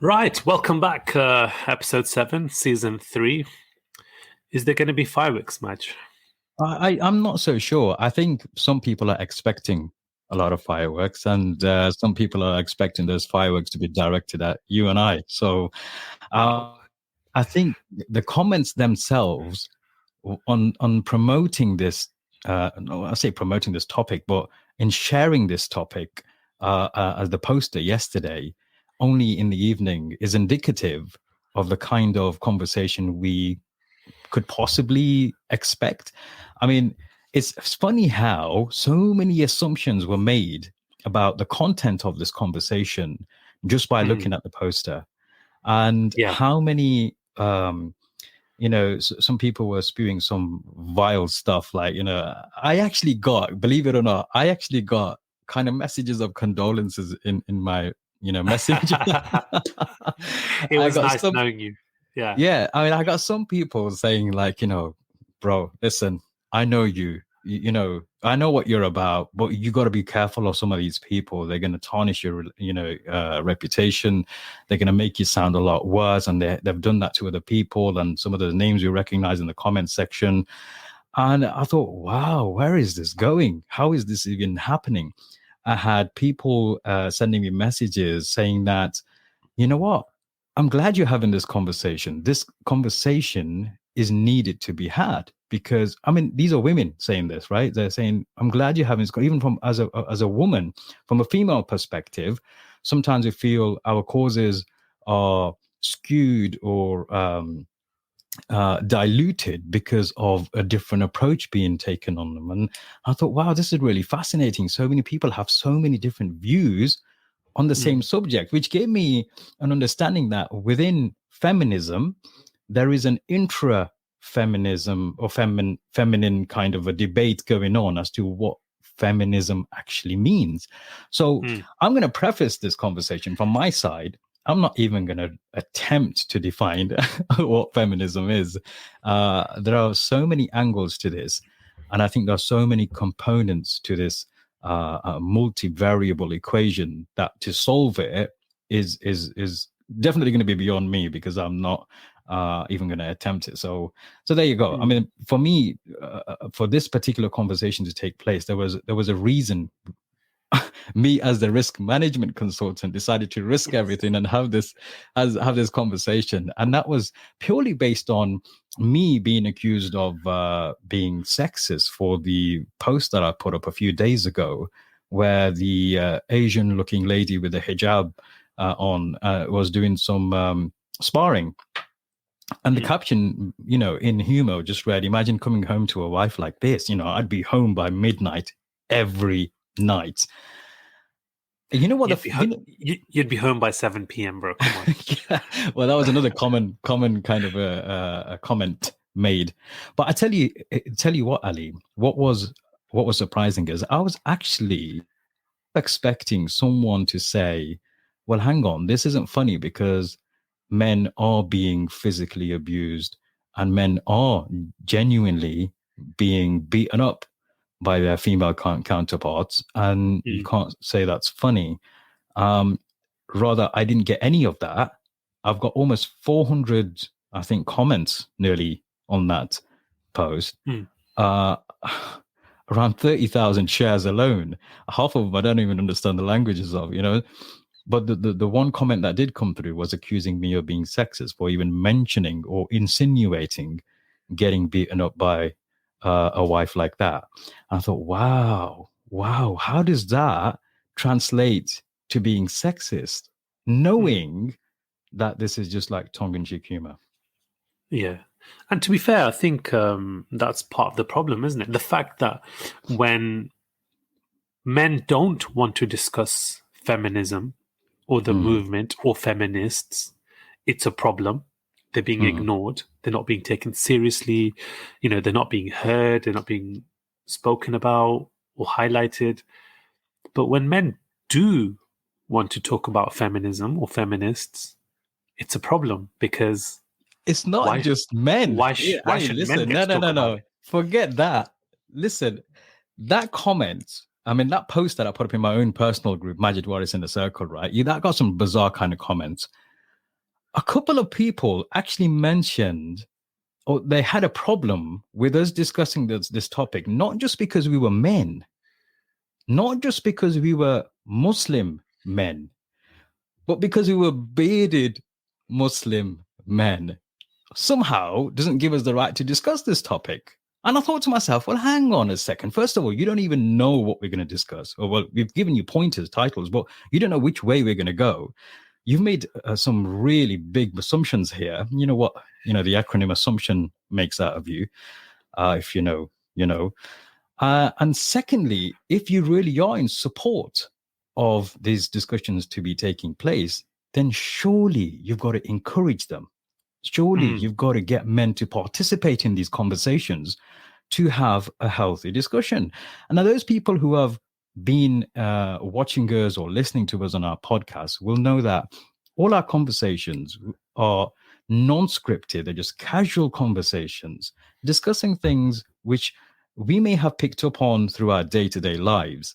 Right, welcome back. Episode 7, Season 3. Is there going to be fireworks, Madge? I'm not so sure. I think some people are expecting a lot of fireworks, and some people are expecting those fireworks to be directed at you and I. So Wow. I think the comments themselves on promoting this, no, I say promoting this topic, but in sharing this topic as the poster yesterday, only in the evening, is indicative of the kind of conversation we could possibly expect. I mean, it's funny how so many assumptions were made about the content of this conversation just by looking at the poster, and Yeah. how many some people were spewing some vile stuff like, I actually got, believe it or not, I actually got kind of messages of condolences in my message. It I was got nice some. knowing you. Yeah. Yeah, I mean, I got some people saying like, bro, listen, I know you, I know what you're about, but you got to be careful of some of these people. They're going to tarnish your, reputation. They're going to make you sound a lot worse. And they've done that to other people. And some of the names you recognize in the comment section. And I thought, wow, where is this going? How is this even happening? I had people sending me messages saying that, you know what? I'm glad you're having this conversation. This conversation is needed to be had because, I mean, these are women saying this, right? They're saying, I'm glad you're having this, even from as a woman, from a female perspective. Sometimes we feel our causes are skewed or diluted because of a different approach being taken on them. And I thought, wow, this is really fascinating. So many people have so many different views on the same subject, which gave me an understanding that within feminism, there is an intra-feminism or feminine kind of a debate going on as to what feminism actually means. So I'm going to preface this conversation from my side. I'm not even going to attempt to define what feminism is. There are so many angles to this, and I think there are so many components to this a multivariable equation that to solve it is definitely going to be beyond me, because I'm not even going to attempt it. So there you go. I mean, for me, for this particular conversation to take place, there was a reason. Me as the risk management consultant decided to risk everything and have this conversation, and that was purely based on me being accused of being sexist for the post that I put up a few days ago, where the Asian looking lady with the hijab on was doing some sparring. And the caption, in humor, just read, imagine coming home to a wife like this. I'd be home by midnight every night. You know what? You'd be home by 7 p.m., bro. Come on. Yeah. Well, that was another common kind of a comment made. But I tell you what, Ali, what was surprising is I was actually expecting someone to say, well, hang on, this isn't funny because men are being physically abused and men are genuinely being beaten up by their female counterparts, and you can't say that's funny. Rather, I didn't get any of that. I've got almost 400, I think, comments nearly on that post. Around 30,000 shares alone. Half of them I don't even understand the languages of, But the one comment that did come through was accusing me of being sexist for even mentioning or insinuating getting beaten up by a wife like that. I thought, wow, how does that translate to being sexist, knowing that this is just like tongue-in-cheek humor? Yeah. And to be fair, I think that's part of the problem, isn't it? The fact that when men don't want to discuss feminism or the movement or feminists, it's a problem. They're being ignored. They're not being taken seriously. They're not being heard. They're not being spoken about or highlighted. But when men do want to talk about feminism or feminists, it's a problem because it's not just men. Why should men get to talk about it? Forget that. Listen, that comment, I mean, that post that I put up in my own personal group, Majid Waris in the Circle, right? That got some bizarre kind of comments. a couple of people actually mentioned, or they had a problem with us discussing this topic, not just because we were men, not just because we were Muslim men, but because we were bearded Muslim men. Somehow doesn't give us the right to discuss this topic. And I thought to myself, well, hang on a second. First of all, you don't even know what we're going to discuss. Or, well, we've given you pointers, titles, but you don't know which way we're going to go. You've made some really big assumptions here. You know what? The acronym assumption makes out of you. If you know, you know. And secondly, if you really are in support of these discussions to be taking place, then surely you've got to encourage them. Surely you've got to get men to participate in these conversations to have a healthy discussion. And now those people who have been watching us or listening to us on our podcast will know that all our conversations are non-scripted. They're just casual conversations discussing things which we may have picked up on through our day-to-day lives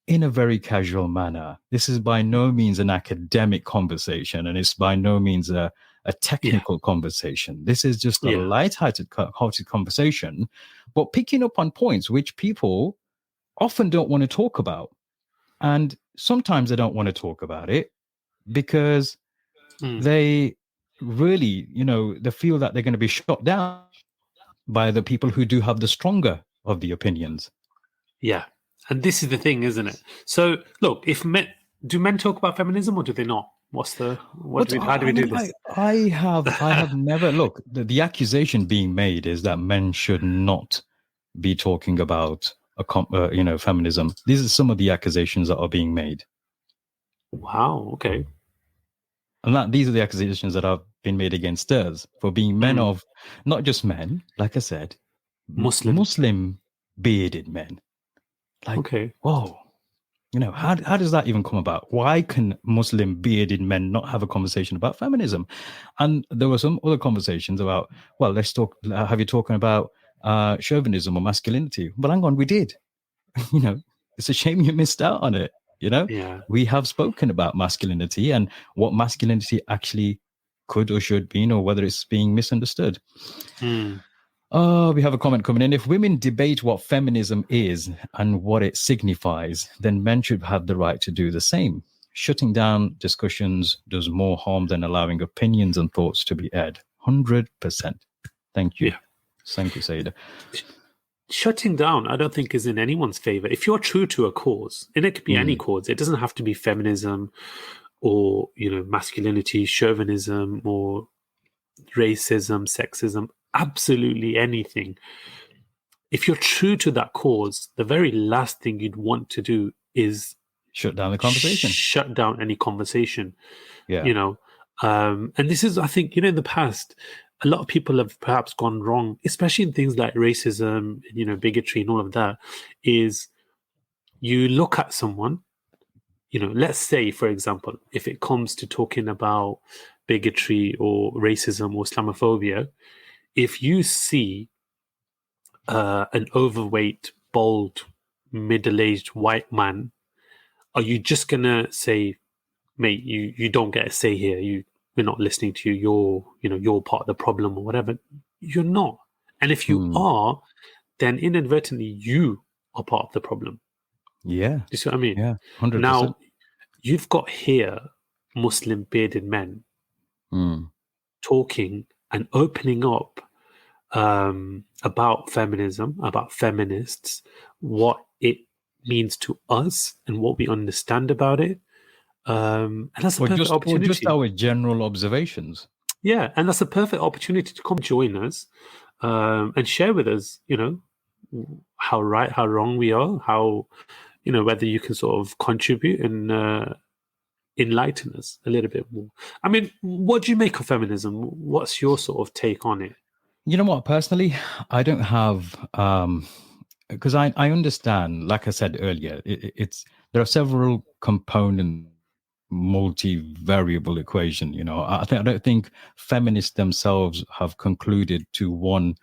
in a very casual manner. This is by no means an academic conversation, and it's by no means a technical conversation. This is just a light-hearted conversation, but picking up on points which people often don't want to talk about. And sometimes they don't want to talk about it because they really, they feel that they're going to be shot down by the people who do have the stronger of the opinions. Yeah. And this is the thing, isn't it? So, look, do men talk about feminism or do they not? How do we do this? I have never, look, the accusation being made is that men should not be talking about feminism. These are some of the accusations that are being made. Wow. Okay. And these are the accusations that have been made against us for being men of, not just men, like I said, Muslim bearded men. Like, okay. Whoa. How does that even come about? Why can Muslim bearded men not have a conversation about feminism? And there were some other conversations about, well, let's talk, have you talking about chauvinism or masculinity? Well, hang on, we did. It's a shame you missed out on it. We have spoken about masculinity and what masculinity actually could or should be, or whether it's being misunderstood. Oh, we have a comment coming in. If women debate what feminism is and what it signifies, then men should have the right to do the same. Shutting down discussions does more harm than allowing opinions and thoughts to be aired. 100%. Thank you. Yeah. Thank you, Saida. Shutting down, I don't think, is in anyone's favor. If you're true to a cause, and it could be any cause, it doesn't have to be feminism or, masculinity, chauvinism or racism, sexism, absolutely anything. If you're true to that cause, the very last thing you'd want to do is shut down the conversation. Shut down any conversation. Yeah. And this is, I think, in the past, a lot of people have perhaps gone wrong, especially in things like racism, bigotry and all of that, is you look at someone, let's say, for example, if it comes to talking about bigotry or racism or Islamophobia, if you see an overweight, bald, middle-aged white man, are you just going to say, mate, you don't get a say here, we're not listening to you, you're part of the problem or whatever? You're not. And if you are, then inadvertently you are part of the problem. Yeah. You see what I mean? Yeah, 100%. Now, you've got here Muslim bearded men talking and opening up about feminism, about feminists, what it means to us and what we understand about it. And that's a perfect opportunity. Or just our general observations. Yeah, and that's a perfect opportunity to come join us and share with us, how right, how wrong we are, how, whether you can sort of contribute and enlighten us a little bit more. I mean, what do you make of feminism? What's your sort of take on it? You know what, personally, I don't have, because I understand, like I said earlier, there are several component, multi-variable equation. I don't think feminists themselves have concluded to one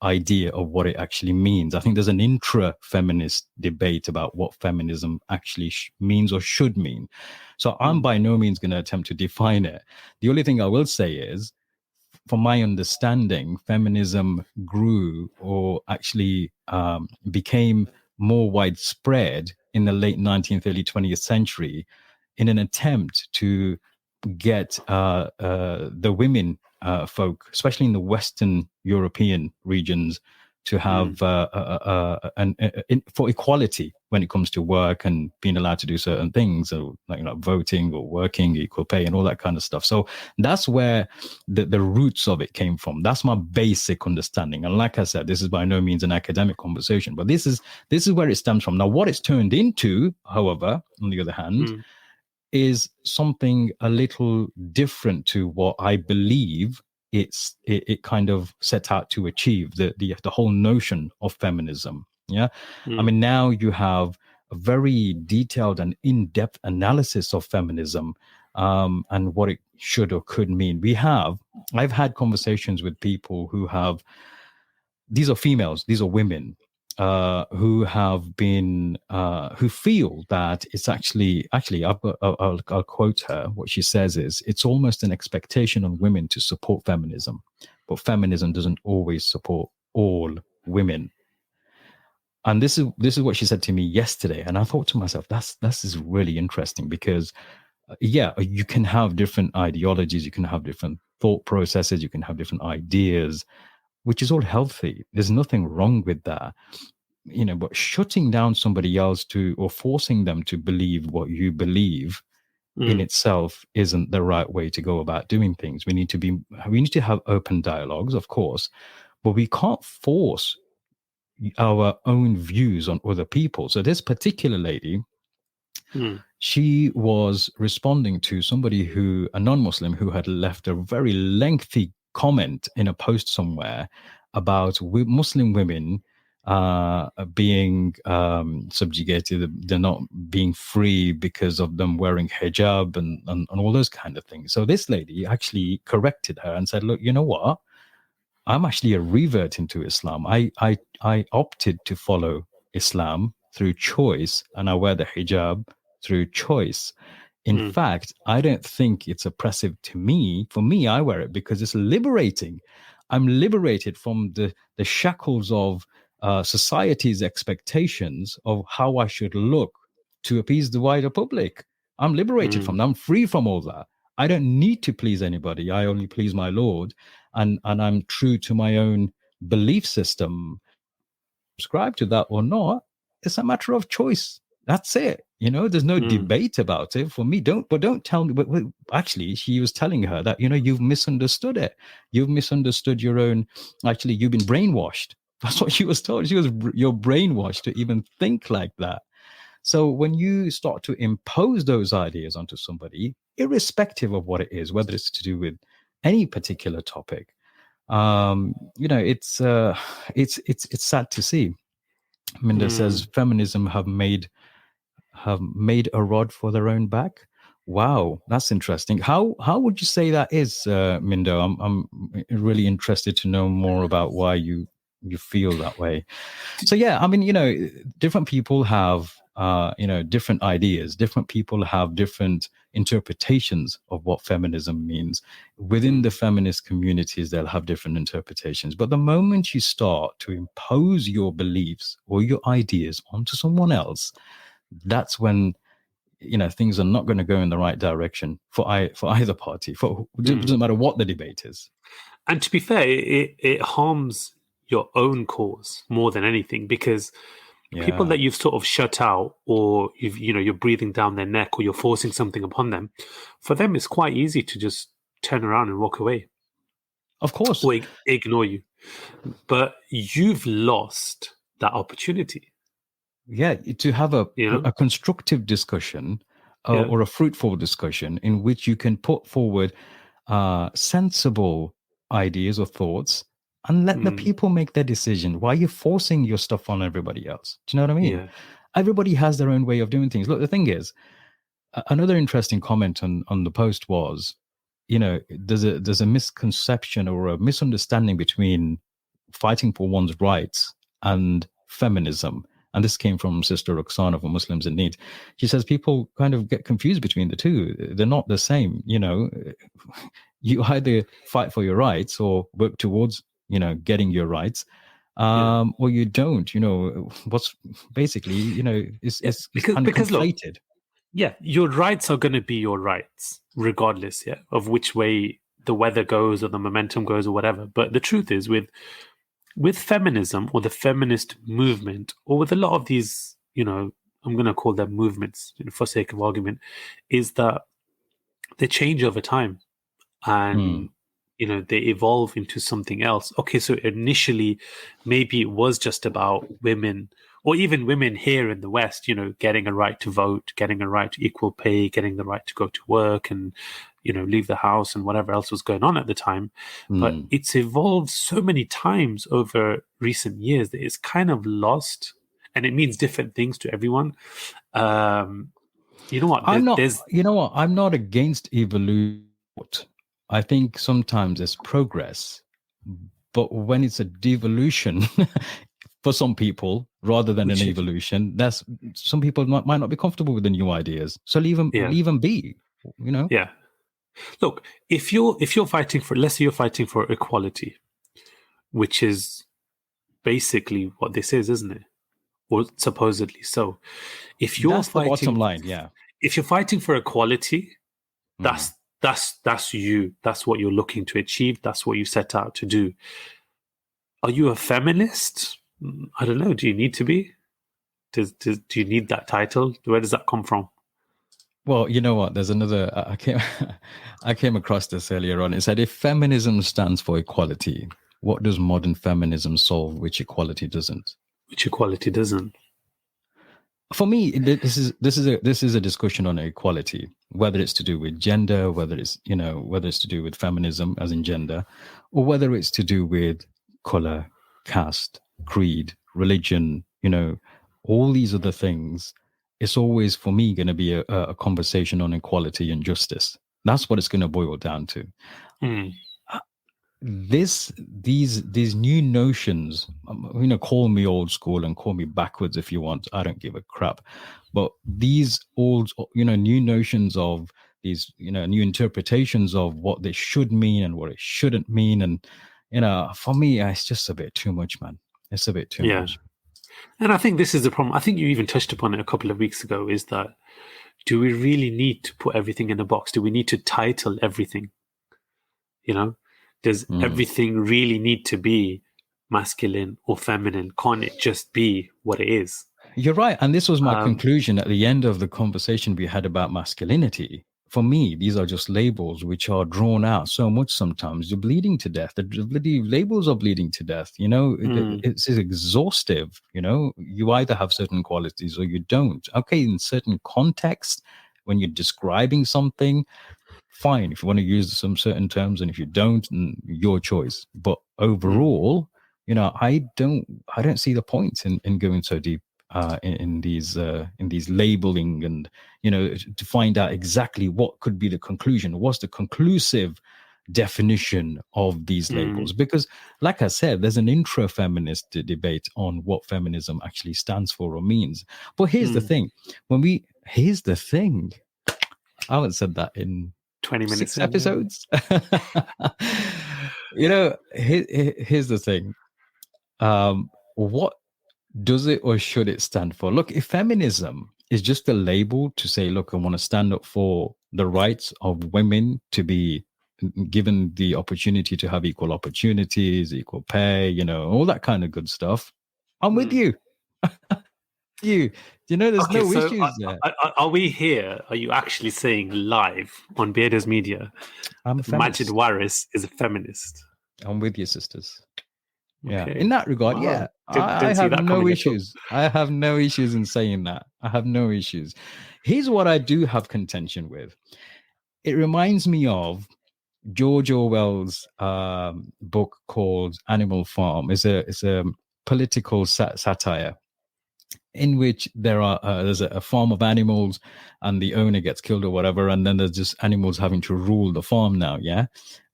idea of what it actually means. I think there's an intra-feminist debate about what feminism actually means or should mean. So I'm by no means going to attempt to define it. The only thing I will say is, from my understanding, feminism grew or actually became more widespread in the late 19th, early 20th century in an attempt to get the women folk, especially in the Western European regions, to have for equality when it comes to work and being allowed to do certain things, so like, you know, voting or working, equal pay, and all that kind of stuff. So that's where the roots of it came from. That's my basic understanding. And like I said, this is by no means an academic conversation, but this is where it stems from. Now, what it's turned into, however, on the other hand, is something a little different to what I believe it kind of set out to achieve, the whole notion of feminism. Yeah. I mean, now you have a very detailed and in-depth analysis of feminism, and what it should or could mean. I've had conversations with people who have, these are females, these are women, who have been, who feel that it's actually, I'll quote her. What she says is, it's almost an expectation on women to support feminism, but feminism doesn't always support all women. And this is what she said to me yesterday, and I thought to myself, this is really interesting, because yeah, you can have different ideologies, you can have different thought processes, you can have different ideas, which is all healthy. There's nothing wrong with that. You know, but shutting down somebody else or forcing them to believe what you believe in itself isn't the right way to go about doing things. We need to have open dialogues, of course, but we can't force our own views on other people. So this particular lady, she was responding to somebody a non-Muslim who had left a very lengthy comment in a post somewhere about Muslim women being subjugated. They're not being free because of them wearing hijab and all those kind of things. So this lady actually corrected her and said, look, you know what? I'm actually a revert into Islam. I opted to follow Islam through choice, and I wear the hijab through choice. In fact, I don't think it's oppressive to me. For me, I wear it because it's liberating. I'm liberated from the shackles of society's expectations of how I should look to appease the wider public. I'm liberated from that. I'm free from all that. I don't need to please anybody. I only please my Lord, and I'm true to my own belief system. Subscribe to that or not, it's a matter of choice. That's it. You know, there's no debate about it for me. Don't tell me. But actually, she was telling her that, you know, you've misunderstood it. You've misunderstood your own. Actually, you've been brainwashed. That's what she was told. You're brainwashed to even think like that. So when you start to impose those ideas onto somebody, irrespective of what it is, whether it's to do with any particular topic, you know, it's sad to see. Minda says feminism have made a rod for their own back. Wow, that's interesting. How would you say that is, Mindo? I'm really interested to know more about why you feel that way. So yeah, I mean, you know, different people have you know, different ideas. Different people have different interpretations of what feminism means. Within the feminist communities, they'll have different interpretations. But the moment you start to impose your beliefs or your ideas onto someone else, that's when, you know, things are not going to go in the right direction for either party. It doesn't matter what the debate is. And to be fair, it harms your own cause more than anything, because people that you've sort of shut out, or you're breathing down their neck, or you're forcing something upon them, for them it's quite easy to just turn around and walk away. Of course. Or ignore you. But you've lost that opportunity. Yeah, to have a constructive discussion or a fruitful discussion in which you can put forward sensible ideas or thoughts and let the people make their decision. Why are you forcing your stuff on everybody else? Do you know what I mean? Yeah. Everybody has their own way of doing things. Look, the thing is, another interesting comment on the post was, you know, there's a misconception or a misunderstanding between fighting for one's rights and feminism. And this came from Sister Roxana for Muslims in Need. She says people kind of get confused between the two. They're not the same. You either fight for your rights or work towards, getting your rights, or you don't. What's basically, it's kind of because look, conflated. yeah, your rights are going to be your rights, regardless, of which way the weather goes or the momentum goes or whatever. But the truth is, with feminism or the feminist movement, or with a lot of these, I'm going to call them movements, for sake of argument, is that they change over time, and they evolve into something else. Okay, so initially, maybe it was just about women, or even women here in the West, getting a right to vote, getting a right to equal pay, getting the right to go to work and, leave the house and whatever else was going on at the time. But it's evolved so many times over recent years that it's kind of lost, and it means different things to everyone. You know what? I'm not against evolution. I think sometimes it's progress, but when it's a devolution for some people rather than an evolution, that's some people might not be comfortable with the new ideas. So leave them be. Yeah. Look, if you're fighting for, let's say you're fighting for equality, which is basically what this is, isn't it? Or supposedly so. If you're that's fighting, the bottom line, yeah. If you're fighting for equality, that's you. That's what you're looking to achieve. That's what you set out to do. Are you a feminist? I don't know. Do you need to be? Do you need that title? Where does that come from? Well, you know what? There's another. I came across this earlier on. It said, if feminism stands for equality, what does modern feminism solve which equality doesn't? Which equality doesn't? For me, this is a discussion on equality, whether it's to do with gender, whether it's to do with feminism as in gender, or whether it's to do with color, caste, creed, religion, all these other things. It's always, for me, going to be a conversation on equality and justice. That's what it's going to boil down to. These new notions, call me old school and call me backwards if you want. I don't give a crap. But these old, new notions of these, new interpretations of what they should mean and what it shouldn't mean. And, for me, it's just a bit too much, man. It's a bit too much. And I think this is the problem. I think you even touched upon it a couple of weeks ago, is that, do we really need to put everything in a box? Do we need to title everything? Does everything really need to be masculine or feminine? Can't it just be what it is? You're right. And this was my conclusion at the end of the conversation we had about masculinity. For me, these are just labels which are drawn out so much sometimes. You're bleeding to death. The bloody labels are bleeding to death. It's exhaustive. You either have certain qualities or you don't. Okay, in certain context, when you're describing something, fine. If you want to use some certain terms, and if you don't, your choice. But overall, I don't see the point in going so deep in these labeling, and to find out exactly what could be the conclusion. What's the conclusive definition of these labels? Because, like I said, there's an intra-feminist debate on what feminism actually stands for or means. But here's the thing: here's the thing. I haven't said that in 20 minutes 6 episodes. Here's the thing. What does it or should it stand for? Look, if feminism is just a label to say, look, I want to stand up for the rights of women to be given the opportunity to have equal opportunities, equal pay, all that kind of good stuff, I'm with you. There's no issues there. Are we here? Are you actually saying live on Bearder's Media, I'm a feminist. Majid Waris is a feminist? I'm with you, sisters. Yeah, Okay. in that regard, yeah, I have no issues. I have no issues in saying that. I have no issues. Here's what I do have contention with. It reminds me of George Orwell's book called Animal Farm. It's a political satire. in which there's a farm of animals and the owner gets killed or whatever, and then there's just animals having to rule the farm now, yeah.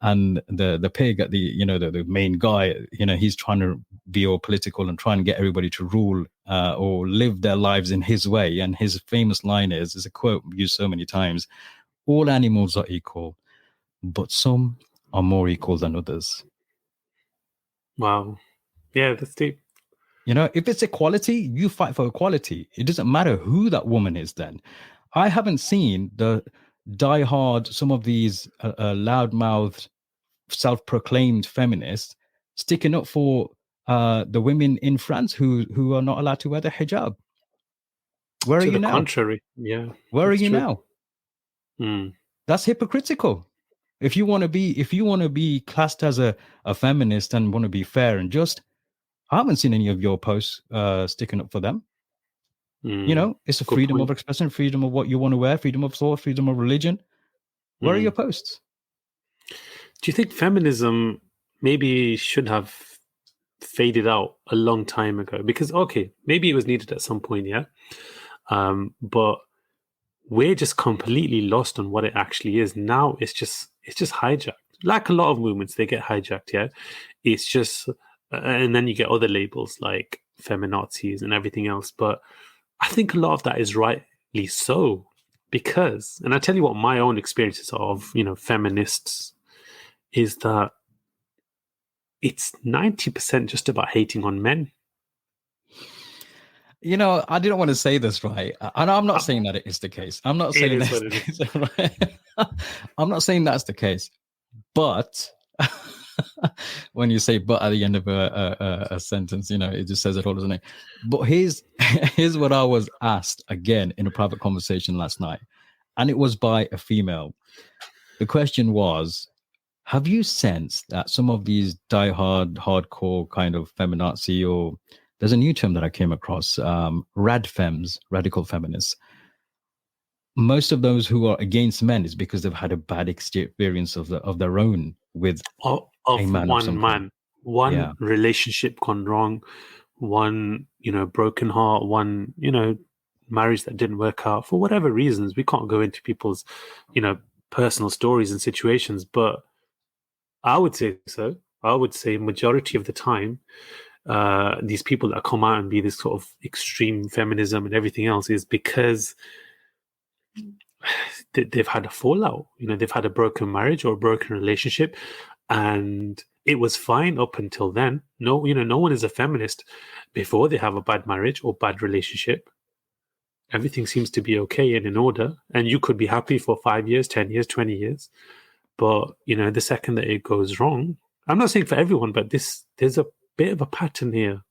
And the pig at the main guy, he's trying to be all political and try and get everybody to rule or live their lives in his way. And his famous line is a quote used so many times: all animals are equal, but some are more equal than others. Wow. Yeah, that's deep. If it's equality, you fight for equality. It doesn't matter who that woman is then. I haven't seen the diehard, some of these loudmouthed, self-proclaimed feminists sticking up for the women in France who are not allowed to wear the hijab. Where are To you the now? contrary. Yeah, Where are that's you true. now? Mm. That's hypocritical. If you want to be classed as a feminist and want to be fair and just, I haven't seen any of your posts sticking up for them. It's a Good freedom of point. expression, freedom of what you want to wear, freedom of thought, freedom of religion. Where are your posts? Do you think feminism maybe should have faded out a long time ago? Because, okay, maybe it was needed at some point, yeah. But we're just completely lost on what it actually is. Now it's just hijacked. Like a lot of movements, they get hijacked, yeah. It's just and then you get other labels like feminazis and everything else. But I think a lot of that is rightly so, because, and I tell you what my own experiences of, feminists is that it's 90% just about hating on men. I didn't want to say this, right? And I'm not saying that it is the case. I'm not It saying is that's what the it is. case, right? I'm not saying that's the case. But when you say "but" at the end of a sentence, it just says it all, doesn't it? But here's here's what I was asked again in a private conversation last night, and it was by a female. The question was, have you sensed that some of these diehard, hardcore kind of feminazi, or there's a new term that I came across, radfems, radical feminists. Most of those who are against men is because they've had a bad experience of their own with a Of man of some one kind. man, one Yeah. relationship gone wrong, one, broken heart, one, marriage that didn't work out for whatever reasons. We can't go into people's, personal stories and situations, but I would say so. I would say majority of the time, these people that come out and be this sort of extreme feminism and everything else is because they've had a fallout. They've had a broken marriage or a broken relationship, and it was fine up until then. No one is a feminist before they have a bad marriage or bad relationship. Everything seems to be okay and in order, and you could be happy for 5 years, 10 years, 20 years. But the second that it goes wrong, I'm not saying for everyone, but there's a bit of a pattern here.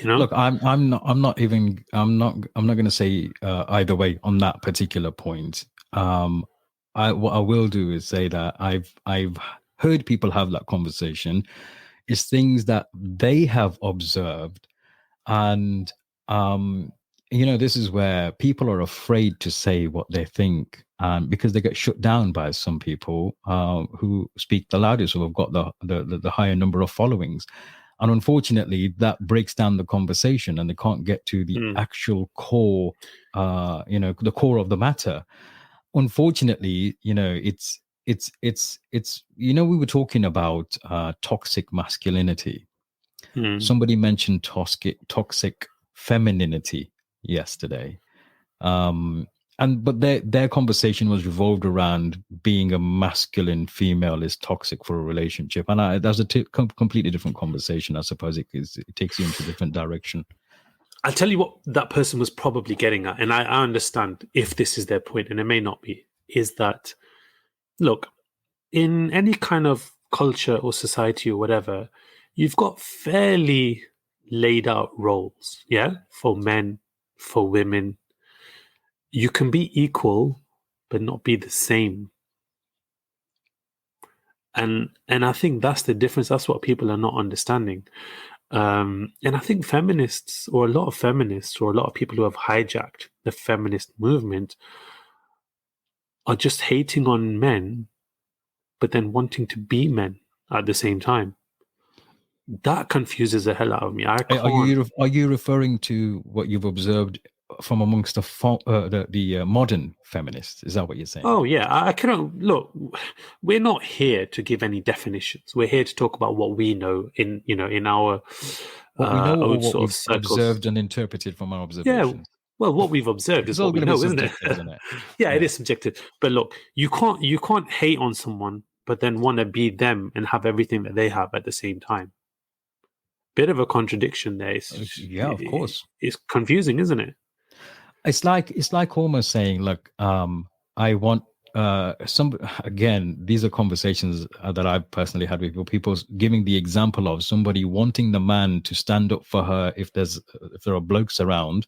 Look, I'm not going to say either way on that particular point. What I will do is say that I've heard people have that conversation. It's things that they have observed, and this is where people are afraid to say what they think, because they get shut down by some people who speak the loudest, who have got the higher number of followings. And unfortunately, that breaks down the conversation, and they can't get to the actual core, the core of the matter. Unfortunately, it's we were talking about toxic masculinity. Somebody mentioned toxic femininity yesterday. But their conversation was revolved around being a masculine female is toxic for a relationship, and that's a completely different conversation. I suppose it takes you into a different direction. I'll tell you what that person was probably getting at, and I understand if this is their point, and it may not be, is that, look, in any kind of culture or society or whatever, you've got fairly laid out roles, yeah, for men, for women. You can be equal, but not be the same. And I think that's the difference. That's what people are not understanding. And I think feminists, or a lot of feminists, or a lot of people who have hijacked the feminist movement, are just hating on men, but then wanting to be men at the same time. that confuses the hell out of me. I Are can't. are you referring to what you've observed from amongst the modern feminists? Is that what you're saying? Oh yeah, I cannot look. We're not here to give any definitions. We're here to talk about what we know in in our What we know or own what sort of we've circles. observed and interpreted from our Yeah. observations? Well, what we've observed It's is all what we going to be know, isn't it? subjective, isn't it? Yeah, it Yeah. is subjective. But look, you can't hate on someone, but then want to be them and have everything that they have at the same time. Bit of a contradiction there. Yeah, of course. It's confusing, isn't it? It's like almost saying, look, I want some again, these are conversations that I've personally had with people giving the example of somebody wanting the man to stand up for her if there are blokes around,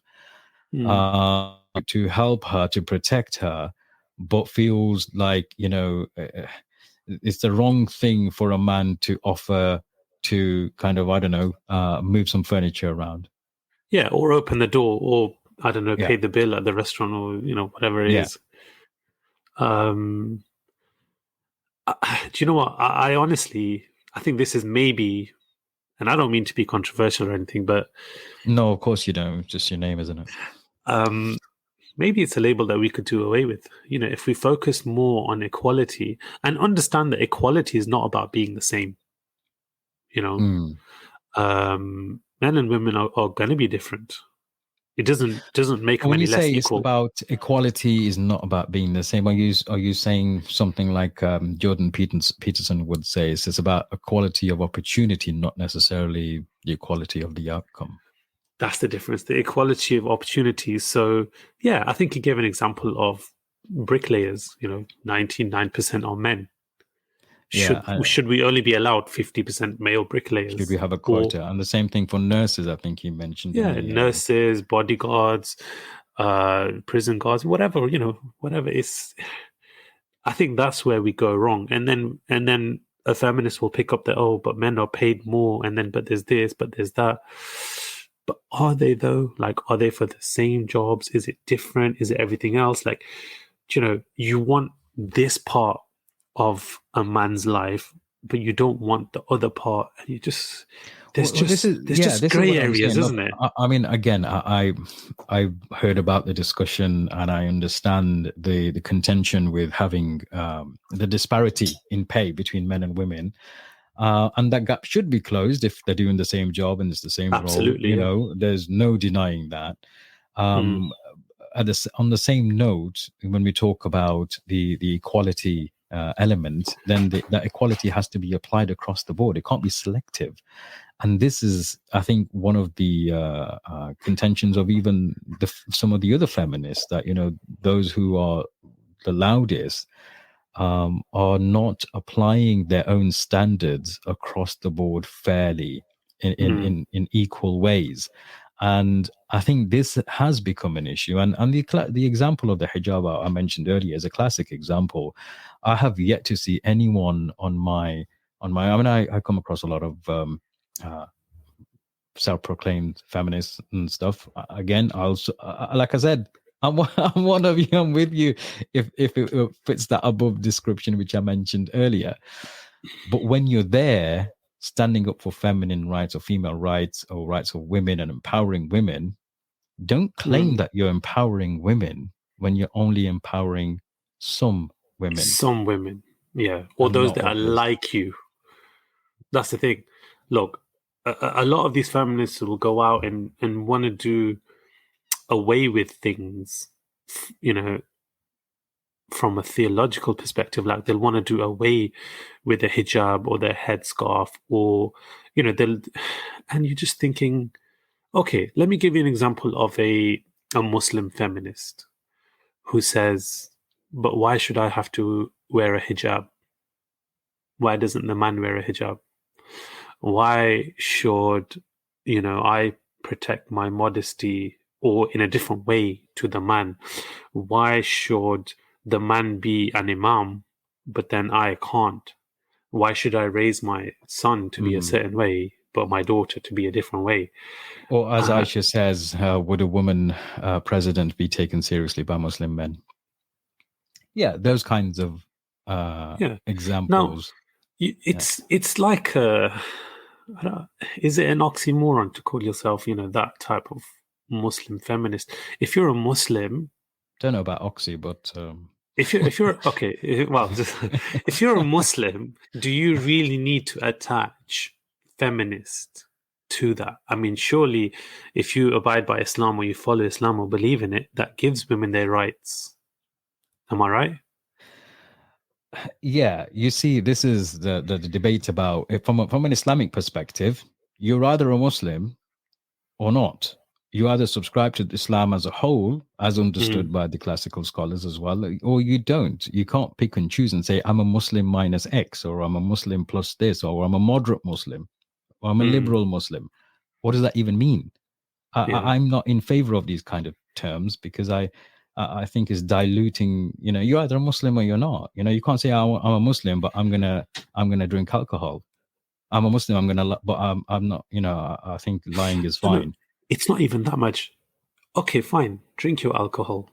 Mm. to help her, to protect her, but feels like, it's the wrong thing for a man to offer to kind of, I don't know, move some furniture around. Yeah, or open the door, or I don't know, Yeah. pay the bill at the restaurant, or whatever it Yeah. is. Do you know what? I honestly, I think this is maybe, and I don't mean to be controversial or anything, but No, of course you don't. It's just your name, isn't it? um, maybe it's a label that we could do away with. If we focus more on equality and understand that equality is not about being the same. You know, Mm. Men and women are going to be different. It doesn't make them When any you less say it's equal. about equality is not about being the same, are you saying something like Jordan Peterson would say? It's about equality of opportunity, not necessarily the equality of the outcome. That's the difference, the equality of opportunities. So, yeah, I think he gave an example of bricklayers. 99% are men. Yeah. Should we only be allowed 50% male Should bricklayers? we have a Or quota? And the same thing for nurses, I think you mentioned in yeah, the nurses, bodyguards, prison guards, whatever, whatever. I think that's where we go wrong. And then a feminist will pick up that, oh, but men are paid more, and then but there's this, but there's that. But are they though? Like, are they for the same jobs? Is it different? Is it everything else? Like, you want this part of a man's life, but you don't want the other part. And there's Well, just there's just this is grey what I'm areas, saying. Look, isn't it? I mean, again, I heard about the discussion, and I understand the contention with having the disparity in pay between men and women, and that gap should be closed if they're doing the same job and it's the same role. Absolutely, yeah. There's no denying that. Mm, Um, on the same note, when we talk about the equality element, then that equality has to be applied across the board. It can't be selective. And this is, I think, one of the contentions of even some of the other feminists, that those who are the loudest are not applying their own standards across the board fairly mm, in equal ways. And I think this has become an issue. And the example of the hijab I mentioned earlier is a classic example. I have yet to see anyone on my I mean, I come across a lot of uh, self-proclaimed feminists and stuff. Again, like I said, I'm one of you. I'm with you if it fits that above description which I mentioned earlier. But when you're there standing up for feminine rights or female rights or rights of women and empowering women, don't claim mm. that you're empowering women when you're only empowering some women Some women, yeah, or and those not that are others. like you. That's the thing. Look, a lot of these feminists will go out and want to do away with things, you know, from a theological perspective. Like they'll want to do away with the hijab or the headscarf, or they'll, and you're just thinking, okay, let me give you an example of a Muslim feminist who says, but why should I have to wear a hijab? Why doesn't the man wear a hijab? Why should, I protect my modesty or in a different way to the man? Why should the man be an imam, but then I can't? Why should I raise my son to be a Mm. certain way, but my daughter to be a different way? Or as Uh, Aisha says, would a woman president be taken seriously by Muslim men? Yeah, those kinds of yeah. Now, examples. Yeah. it's like Is it an oxymoron to call yourself, that type of Muslim feminist? If you're a Muslim, Don't know about Oxy, but if you're okay, well, just, if you're a Muslim, do you really need to attach feminist to that? I mean, surely, if you abide by Islam or you follow Islam or believe in it, that gives women their rights. Am I right? yeah, you see, this is the debate about from an Islamic perspective. You're either a Muslim or not. You either subscribe to Islam as a whole, as understood Mm, by the classical scholars as well, or you don't. You can't pick and choose and say, I'm a Muslim minus X, or I'm a Muslim plus this, or I'm a moderate Muslim, or I'm a mm, liberal Muslim. What does that even mean? yeah. I'm not in favor of these kind of terms because I think it's diluting. You're either a Muslim or you're not. You can't say I'm a Muslim, but I'm gonna drink alcohol. I'm a Muslim. but I'm not. I think lying is No, fine. it's not even that much. Okay, fine, drink your alcohol,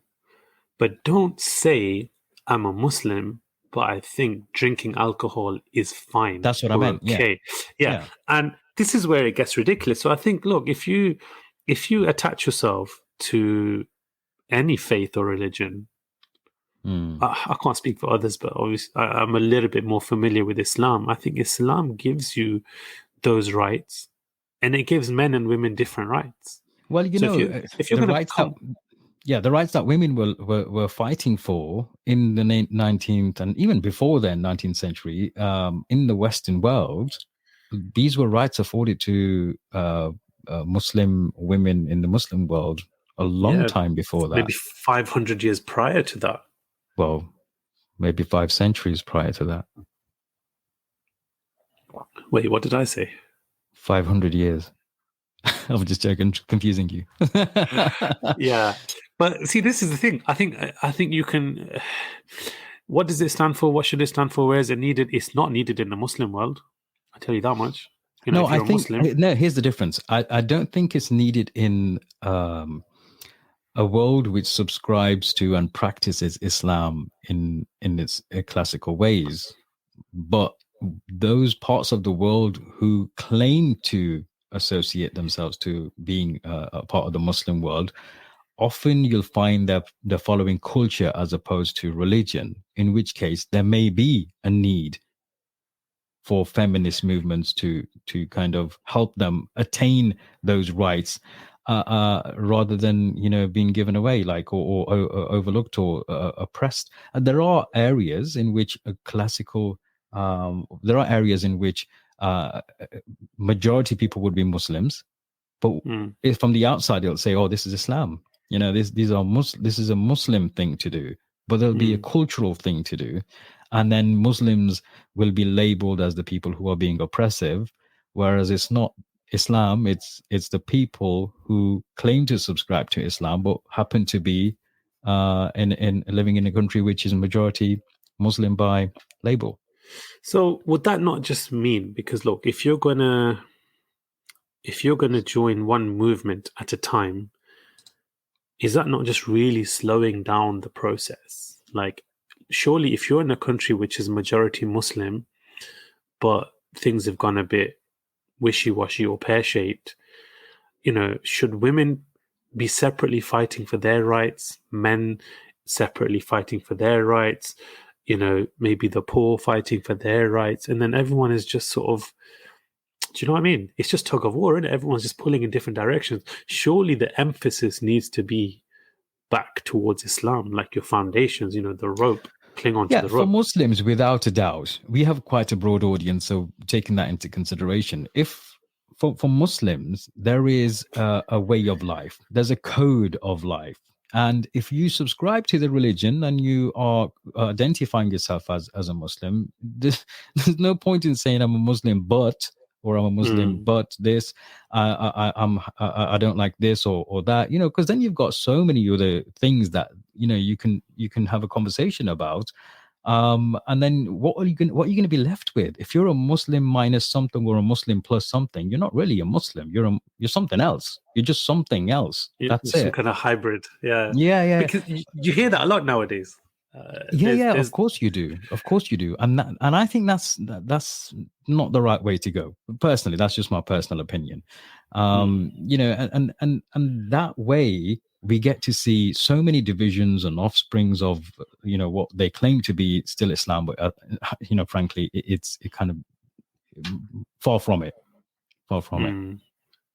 but don't say I'm a Muslim, but I think drinking alcohol is fine That's what I or meant. Yeah, okay. Yeah, yeah. and this is where it gets ridiculous. So I think, look, if you attach yourself to any faith or religion, Mm. I can't speak for others, but obviously I'm a little bit more familiar with Islam. I think Islam gives you those rights, and it gives men and women different rights. Well, So if you're the going to rights that come, the rights that women were fighting for in the 19th and even before then 19th century in the Western world, these were rights afforded to Muslim women in the Muslim world a long yeah, time before that. maybe 500 years prior to that. Well, maybe 5 centuries prior to that. Wait, what did I say? 500 years. I'm just joking, confusing you. Yeah, but see, this is the thing. I think you can. What does it stand for? What should it stand for? Where is it needed? It's not needed in the Muslim world. I tell you that much. No, If I you're a think Muslim, no. Here's the difference. I don't think it's needed in a world which subscribes to and practices Islam in its classical ways, but those parts of the world who claim to associate themselves to being a part of the Muslim world, often you'll find that they're following culture as opposed to religion. In which case, there may be a need for feminist movements to kind of help them attain those rights, rather than being given away, like or overlooked or oppressed. And there are areas in which there are areas in which majority people would be Muslims, but mm, if from the outside they'll say, "Oh, this is Islam." This is a Muslim thing to do, but there'll be a mm. cultural thing to do, and then Muslims will be labeled as the people who are being oppressive, whereas it's not Islam. It's the people who claim to subscribe to Islam but happen to be in living in a country which is majority Muslim by label. So would that not just mean, because look, if you're gonna join one movement at a time, is that not just really slowing down the process? Like, surely if you're in a country which is majority Muslim, but things have gone a bit wishy-washy or pear-shaped, should women be separately fighting for their rights, men separately fighting for their rights, maybe the poor fighting for their rights, and then everyone is just sort of, do you know what I mean? It's just tug of war, isn't it? Everyone's just pulling in different directions. Surely the emphasis needs to be back towards Islam, like your foundations, the rope, cling on to Yeah, the for rope. Muslims, without a doubt, we have quite a broad audience, so taking that into consideration, if for Muslims there is a way of life, there's a code of life, and if you subscribe to the religion and you are identifying yourself as a Muslim, there's no point in saying I'm a Muslim, but or I'm a Muslim, Mm. but this, I don't like this or that, because then you've got so many other things that you can have a conversation about, and then what are you going to be left with if you're a Muslim minus something or a Muslim plus something? You're not really a Muslim. You're something else. You're just something else. Yeah, That's some it. kind of hybrid. Yeah. Yeah, yeah. Because you hear that a lot nowadays. Yeah, of There's course you do, and I think that's not the right way to go. Personally, that's just my personal opinion. You know, and that way we get to see so many divisions and offsprings of, you know, what they claim to be still Islam, but you know, frankly, it kind of far from it, far from it. mm,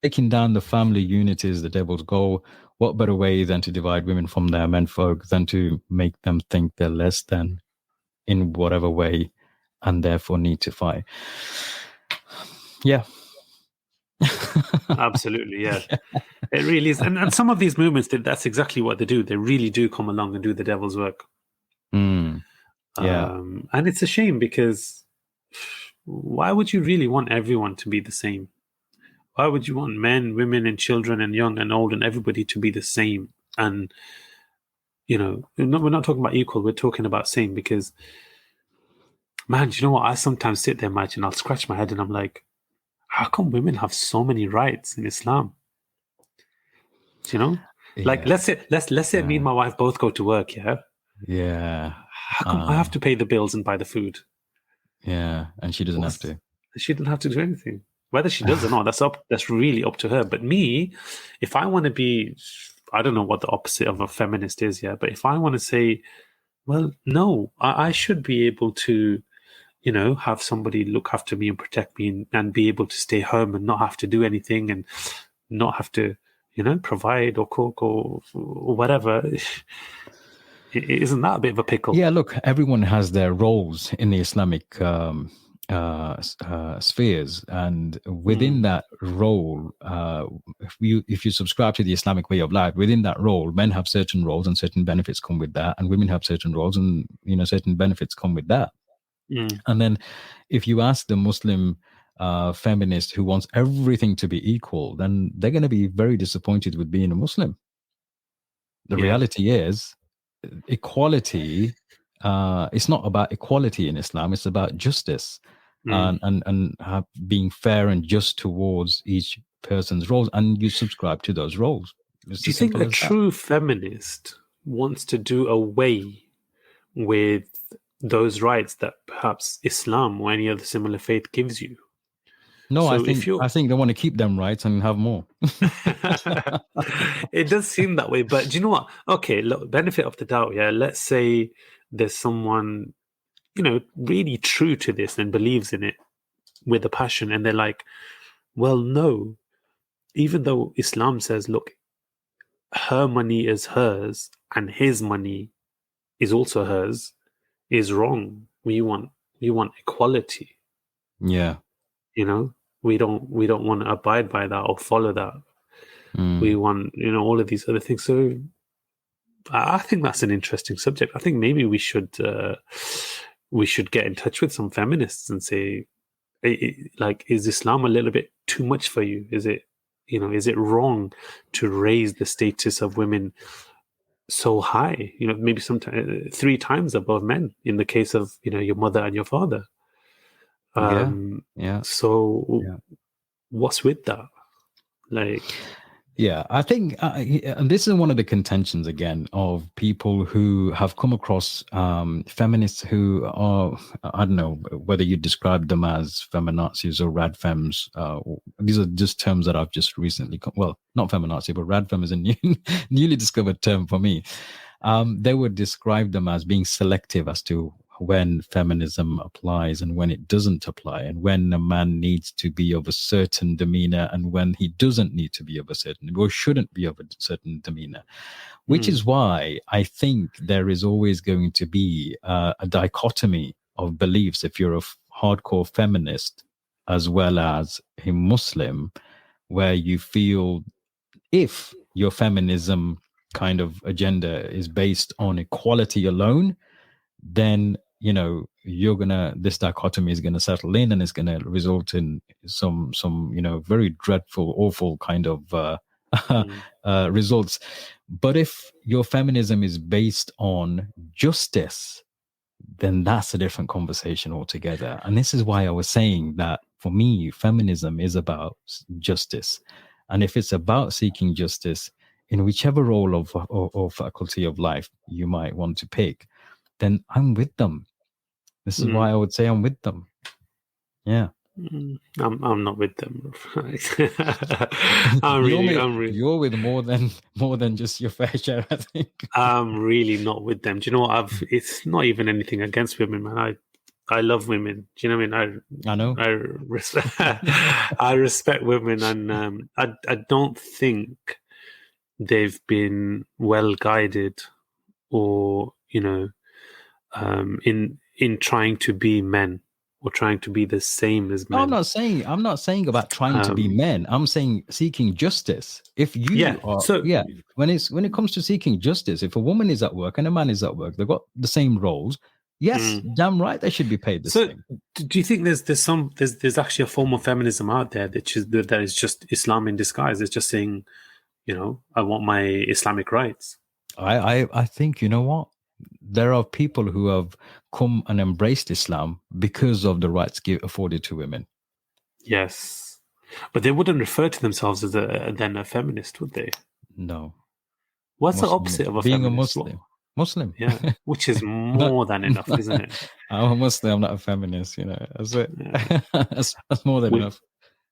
Taking down the family unity is the devil's goal. What better way than to divide women from their menfolk than to make them think they're less than in whatever way, and therefore need to fight? Yeah. absolutely, yeah. It really is. And some of these movements, that's exactly what they do. They really do come along and do the devil's work. Yeah. And it's a shame, because why would you really want everyone to be the same? Why would you want men, women, and children, and young and old, and everybody to be the same? And, you know, we're not talking about equal, we're talking about same, because, man, do you know what? I sometimes sit there, imagine, I'll scratch my head and I'm like, how come women have so many rights in Islam? Do you know? Like, Yeah. let's say me and my wife both go to work, yeah? Yeah. How come I have to pay the bills and buy the food? Yeah. And she doesn't have to. She didn't have to do anything. Whether she does or not, that's really up to her. But me, if I want to be, I don't know what the opposite of a feminist is, yeah, but if I want to say, well, no, I should be able to, you know, have somebody look after me and protect me, and be able to stay home and not have to do anything, and not have to, you know, provide or cook or whatever. Isn't that a bit of a pickle? Yeah, look, everyone has their roles in the Islamic spheres, and within that role, if you subscribe to the Islamic way of life, within that role, men have certain roles and certain benefits come with that, and women have certain roles and, you know, certain benefits come with that. And then, if you ask the Muslim feminist who wants everything to be equal, then they're going to be very disappointed with being a Muslim. The reality is, equality, it's not about equality in Islam, it's about justice, and being fair and just towards each person's roles, and you subscribe to those roles. It's Do you as think simple a as that. true feminist wants to do away with those rights that perhaps Islam or any other similar faith gives you? No, So if you're I think they want to keep them rights and have more. it does seem that way, but do you know what? Okay, look, benefit of the doubt, yeah. Let's say there's someone, you know, really true to this and believes in it with a passion, and they're like, well, no, even though Islam says, look, her money is hers and his money is also hers, is wrong. We want equality. Yeah. You know, we don't want to abide by that or follow that. We want, you know, all of these other things. So I think that's an interesting subject. I think maybe we should get in touch with some feminists and say, like, is Islam a little bit too much for you? Is it, you know, is it wrong to raise the status of women so high? You know, maybe sometimes 3 times above men in the case of, you know, your mother and your father. Yeah. So what's with that? Like, Yeah, I think, and this is one of the contentions again of people who have come across feminists who are, I don't know whether you describe them as feminazis or radfems. These are just terms that I've just recently, well, not feminazi, but radfem is a newly discovered term for me. They would describe them as being selective as to when feminism applies and when it doesn't apply, and when a man needs to be of a certain demeanor and when he doesn't need to be of a certain, or shouldn't be of a certain demeanor. Which is why I think there is always going to be a dichotomy of beliefs if you're a hardcore feminist as well as a Muslim, where you feel if your feminism kind of agenda is based on equality alone, then, you know, this dichotomy is gonna settle in, and it's gonna result in some you know, very dreadful, awful kind of results. But if your feminism is based on justice, then that's a different conversation altogether. And this is why I was saying that for me, feminism is about justice. And if it's about seeking justice in whichever role or faculty of life you might want to pick, then I'm with them. This is why I would say I'm with them. Yeah. I'm not with them. I'm really You're with more than just your fair share, I think. I'm really not with them. Do you know what? It's not even anything against women, man. I love women. Do you know what I mean? I know. I respect I respect women, and I don't think they've been well guided, or in trying to be men, or trying to be the same as men. No, I'm not saying about trying to be men. I'm saying seeking justice. If you when it comes to seeking justice, if a woman is at work and a man is at work, they've got the same roles. Yes, damn right, they should be paid the same. Do you think there's actually a form of feminism out there that is just Islam in disguise? It's just saying, I want my Islamic rights. I think, you know what? There are people who have come and embraced Islam because of the rights afforded to women. Yes, but they wouldn't refer to themselves as a feminist, would they? No. What's the opposite of a being feminist? a Muslim? Muslim. Yeah, which is more than enough, isn't it? I'm a Muslim. I'm not a feminist. That's it. Yeah. that's more than enough.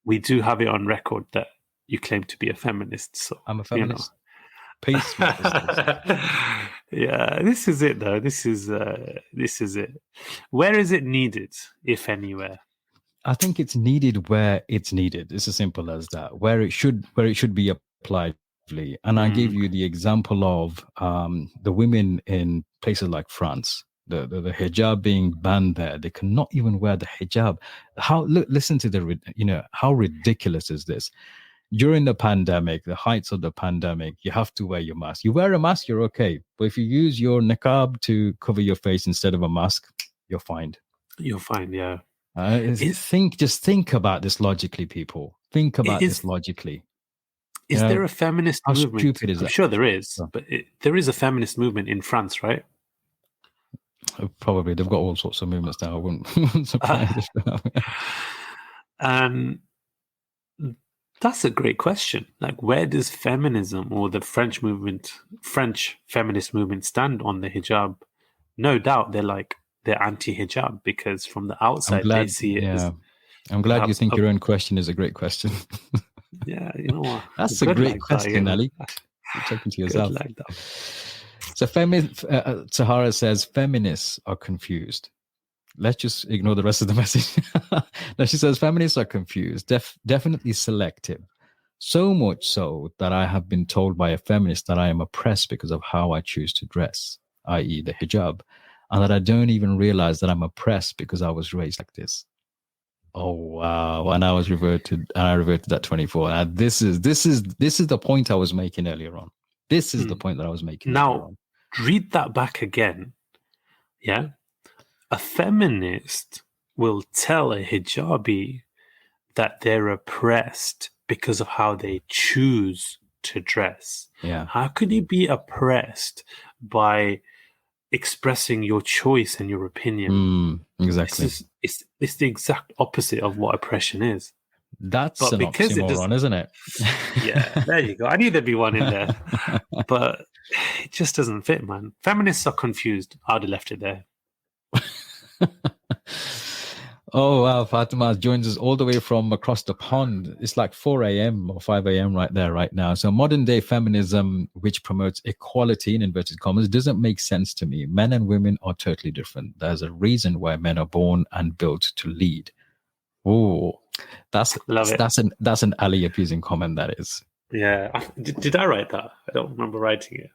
We do have it on record that you claim to be a feminist. So I'm a feminist. Peace. Yeah, this is it though. This is it. Where is it needed, if anywhere? I think it's needed where it's needed. It's as simple as that. Where it should be applied. And I gave you the example of the women in places like France, the hijab being banned there. They cannot even wear the hijab. Listen to how ridiculous is this? During the pandemic, the heights of the pandemic, you have to wear your mask. You wear a mask, you're okay. But if you use your niqab to cover your face instead of a mask, you're fined. You're fine, yeah. Just think about this logically, people. Think about this logically. Is there a feminist movement? How stupid is that? I'm sure there is, but there is a feminist movement in France, right? Probably. They've got all sorts of movements now. I wouldn't surprise And that's a great question. Like, where does feminism or the French feminist movement stand on the hijab? No doubt they're anti-hijab, because from the outside they see it as... I'm glad you think your own question is a great question. Yeah, you know what? That's a great question, Ali. You're talking to yourself. So, Sahara says feminists are confused. Let's just ignore the rest of the message. No, she says feminists are confused, definitely selective. So much so that I have been told by a feminist that I am oppressed because of how I choose to dress, i.e. the hijab, and that I don't even realize that I'm oppressed because I was raised like this. Oh wow! And I reverted at 24. And this is the point I was making earlier on. This is the point that I was making. Now, read that back again. Yeah, a feminist will tell a hijabi that they're oppressed because of how they choose to dress. Yeah. How could you be oppressed by expressing your choice and your opinion? Exactly. It's the exact opposite of what oppression is. That's an oxymoron, isn't it? Yeah, there you go. I knew there'd be one in there. But it just doesn't fit, man. Feminists are confused. I'd have left it there. Oh, wow. Fatima joins us all the way from across the pond. It's like 4 a.m. or 5 a.m. right now. So modern day feminism, which promotes equality in inverted commas, doesn't make sense to me. Men and women are totally different. There's a reason why men are born and built to lead. Oh, that's an Ali abusing comment, that is. Yeah. Did I write that? I don't remember writing it.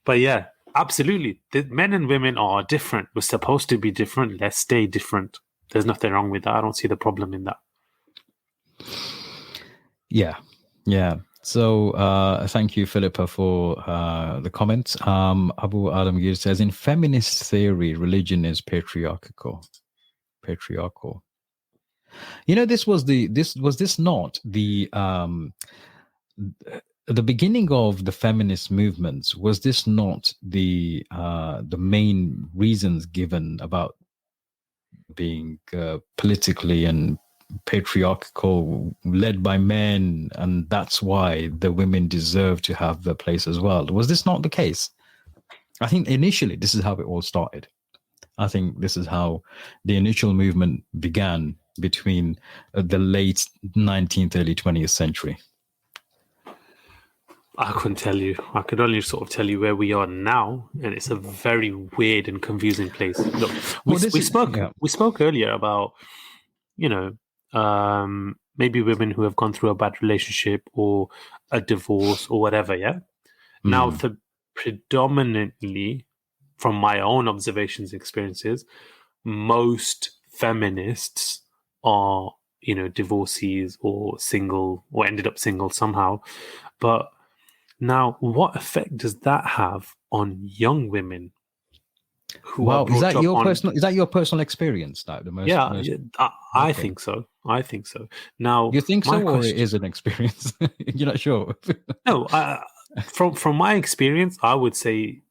But yeah. Absolutely. The men and women are different. We're supposed to be different. Let's stay different. There's nothing wrong with that. I don't see the problem in that. Yeah. So thank you, Philippa, for the comments. Abu Alamgir says, in feminist theory, religion is patriarchal. Was this not the beginning of the feminist movements? Was this not the main reasons given about being politically and patriarchal, led by men, and that's why the women deserve to have their place as well? Was this not the case? I think initially this is how it all started. I think this is how the initial movement began between the late 19th, early 20th century. I couldn't tell you. I could only sort of tell you where we are now, and it's a very weird and confusing place. Look, we spoke earlier about, you know, maybe women who have gone through a bad relationship or a divorce or whatever. Yeah. Now, predominantly, from my own observations and experiences, most feminists are, you know, divorcees or single or ended up single somehow. But now, what effect does that have on young women who are brought is that up your on? Is that your personal experience? Like the most? I think so. I think so. Now, you think so, or it is an experience? You're not sure. No, from my experience, I would say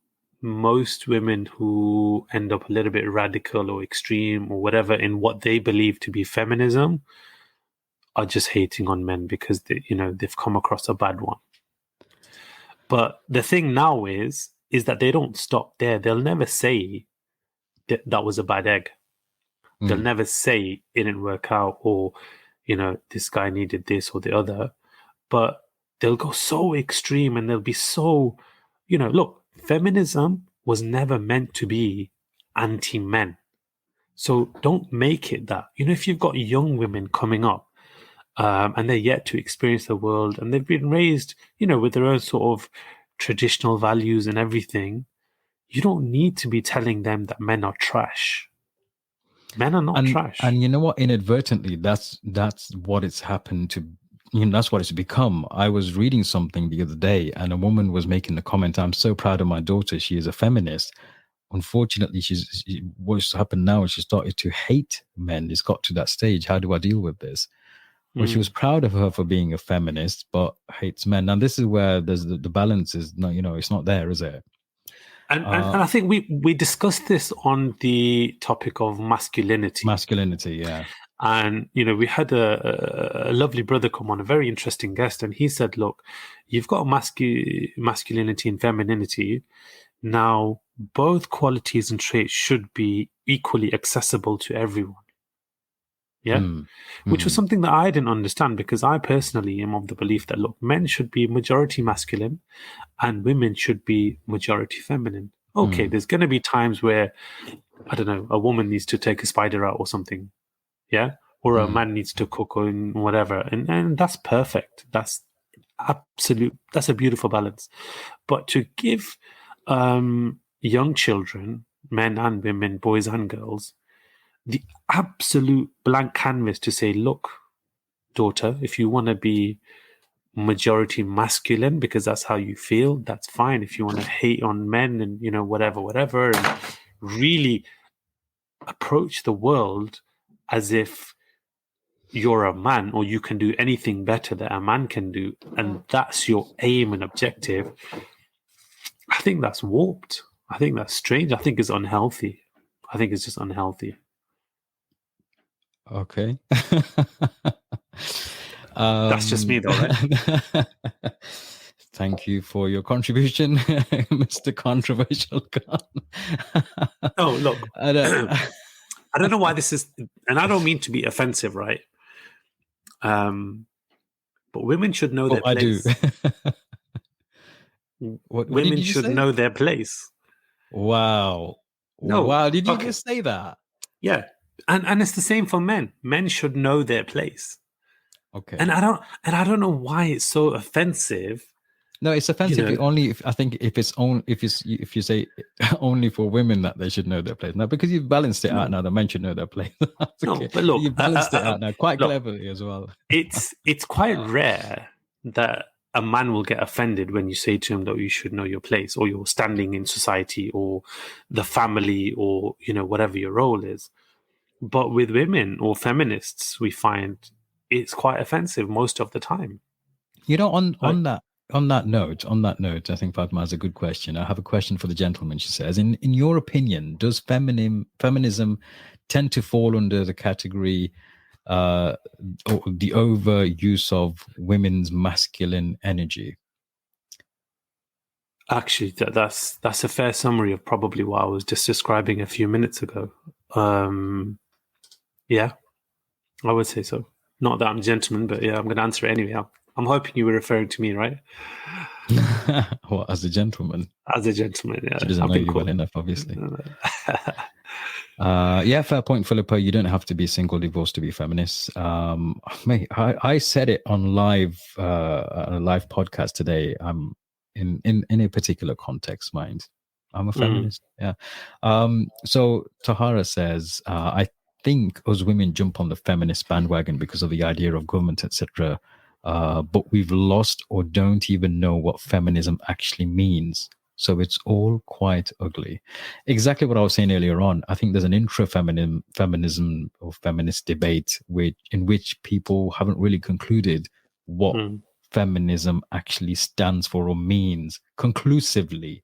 most women who end up a little bit radical or extreme or whatever in what they believe to be feminism are just hating on men because they've come across a bad one. But the thing now is that they don't stop there. They'll never say that was a bad egg. They'll never say it didn't work out or, this guy needed this or the other. But they'll go so extreme and they'll be so, look, feminism was never meant to be anti-men. So don't make it that. If you've got young women coming up and they're yet to experience the world and they've been raised, with their own sort of traditional values and everything, you don't need to be telling them that men are trash. Men are not trash. And you know what? Inadvertently, that's what it's happened to. That's what it's become. I was reading something the other day and a woman was making the comment, I'm so proud of my daughter. She is a feminist. Unfortunately, what's happened now is she started to hate men. It's got to that stage. How do I deal with this? Well, she was proud of her for being a feminist, but hates men. And this is where there's the balance is not, it's not there, is it? And I think we discussed this on the topic of masculinity. Masculinity, yeah. And, we had a lovely brother come on, a very interesting guest, and he said, look, you've got masculinity and femininity. Now, both qualities and traits should be equally accessible to everyone. Yeah? Which was something that I didn't understand because I personally am of the belief that, look, men should be majority masculine and women should be majority feminine. Okay, there's going to be times where, I don't know, a woman needs to take a spider out or something. Yeah, or a man needs to cook or whatever, and that's perfect. That's absolute. That's a beautiful balance. But to give young children, men and women, boys and girls, the absolute blank canvas to say, look, daughter, if you want to be majority masculine because that's how you feel, that's fine. If you want to hate on men and whatever, and really approach the world as if you're a man or you can do anything better that a man can do, and that's your aim and objective, I think that's warped. I think that's strange. I think it's unhealthy. I think it's just unhealthy. Okay. That's just me though, right? Thank you for your contribution, Mr. Controversial Khan. Oh, look. I don't know why this is, and I don't mean to be offensive, right? But women should know their place. I do. Women should know their place. Wow. No. Wow. Did you just say that? Yeah. And it's the same for men. Men should know their place. Okay. And I don't know why it's so offensive. No, it's offensive if you say only for women that they should know their place. Now, because you've balanced it out now, the men should know their place. No, but look, you've balanced it out now quite cleverly as well. It's quite rare that a man will get offended when you say to him that you should know your place or your standing in society or the family or whatever your role is. But with women or feminists, we find it's quite offensive most of the time. On that note, I think Fatma has a good question. I have a question for the gentleman. She says, in your opinion, does feminism tend to fall under the category or the overuse of women's masculine energy? Actually, that's a fair summary of probably what I was just describing a few minutes ago. Yeah, I would say so. Not that I'm a gentleman, but yeah, I'm going to answer it anyway. I'm hoping you were referring to me, right? Well, as a gentleman, As a gentleman, she yeah. doesn't I've know been you well called. enough, obviously. Yeah, fair point, Philippa. You don't have to be single, divorced to be feminist. Mate, I said it on a live podcast today. In a particular context, mind. I'm a feminist. Yeah. So Tahara says, I think us women jump on the feminist bandwagon because of the idea of government, etc. But we've lost or don't even know what feminism actually means. So it's all quite ugly. Exactly what I was saying earlier on. I think there's an feminism or feminist debate in which people haven't really concluded what Mm, feminism actually stands for or means conclusively.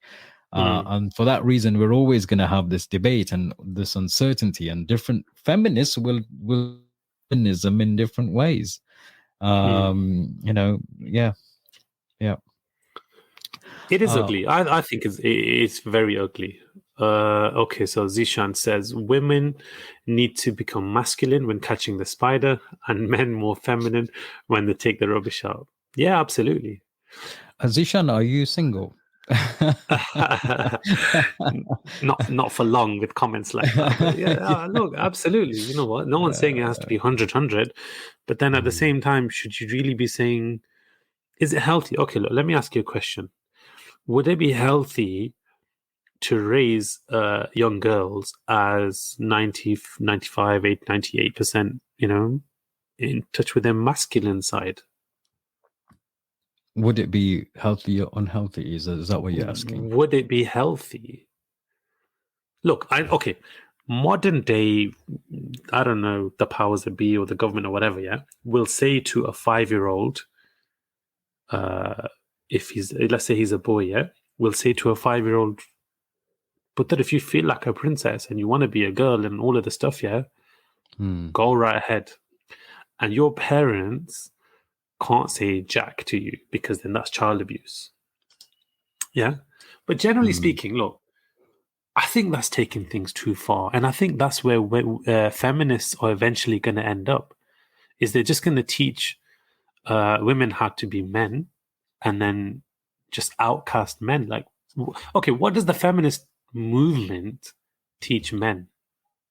mm, And for that reason, we're always going to have this debate and this uncertainty, and different feminists will feminism in different ways. mm. Yeah, yeah. It is Uh, ugly. I think it's very ugly. Okay, so Zishan says women need to become masculine when catching the spider, and men more feminine when they take the rubbish out. Yeah, absolutely. Zishan, are you single? Not for long with comments like that, but yeah, look, absolutely. You know what? No one's saying it has to be 100, but then at the Mm. same time, should you really be saying, is it healthy? Okay, look, let me ask you a question. Would it be healthy to raise young girls as 90, 95, 8, 98%, in touch with their masculine side? Would it be healthy or unhealthy? Is that what you're asking? Would it be healthy? Look, okay, modern day, I don't know, the powers that be or the government or whatever, yeah, will say to a 5-year-old, uh, if let's say he's a boy, yeah, will say to a 5-year-old, but that if you feel like a princess and you want to be a girl and all of the stuff, yeah, Hmm. go right ahead. And your parents can't say jack to you because then that's child abuse. Yeah. But generally Hmm. speaking, look, I think that's taking things too far. And I think that's where feminists are eventually going to end up, is they're just going to teach women how to be men and then just outcast men. Like, okay, what does the feminist movement teach men?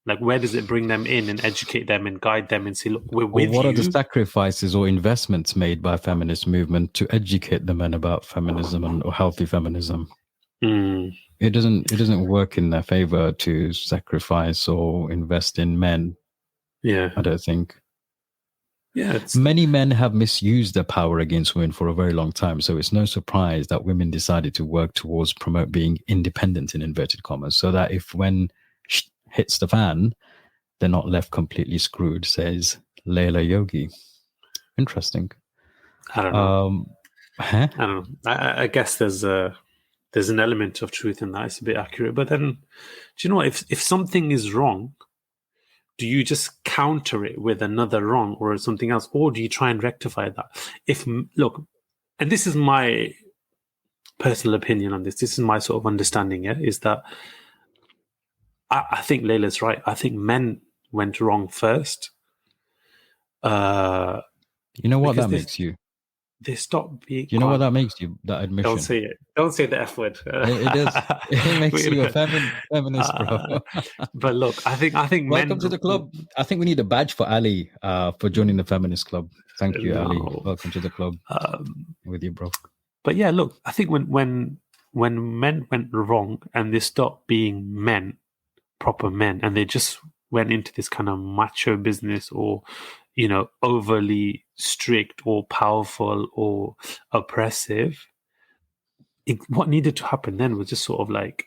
Like, where does it bring them in and educate them and guide them and say, look, we're Or with what are the you. sacrifices or investments made by feminist movement to educate the men about feminism and or healthy feminism? Mm, It doesn't work in their favor to sacrifice or invest in men, yeah. I don't think. Yeah. It's, Many men have misused their power against women for a very long time, so it's no surprise that women decided to work towards promote being independent in inverted commas, so that if when hits the fan, they're not left completely screwed, says Leila Yogi. Interesting. I don't know. Um, huh? I don't know. I guess there's an element of truth in that. It's a bit accurate. But then, do you know what? If something is wrong, do you just counter it with another wrong or something else, or do you try and rectify that? Look, and this is my personal opinion on this. This is my sort of understanding. Yeah, is that I think Layla's right. I think men went wrong first, uh, You know what because that makes you? they stopped being. You Go know what on, that makes you? That don't admission. say it. Don't say the F word. It does. It makes You you a know, feminist, bro. but look, I think Welcome to men. the club. I think we need a badge for Ali for joining the feminist club. Thank you, Ali. No. Welcome to the club Um, with you, bro. but yeah, look, I think when men went wrong and they stopped being men, proper men, and they just went into this kind of macho business or, overly strict or powerful or oppressive, what needed to happen then was just sort of like,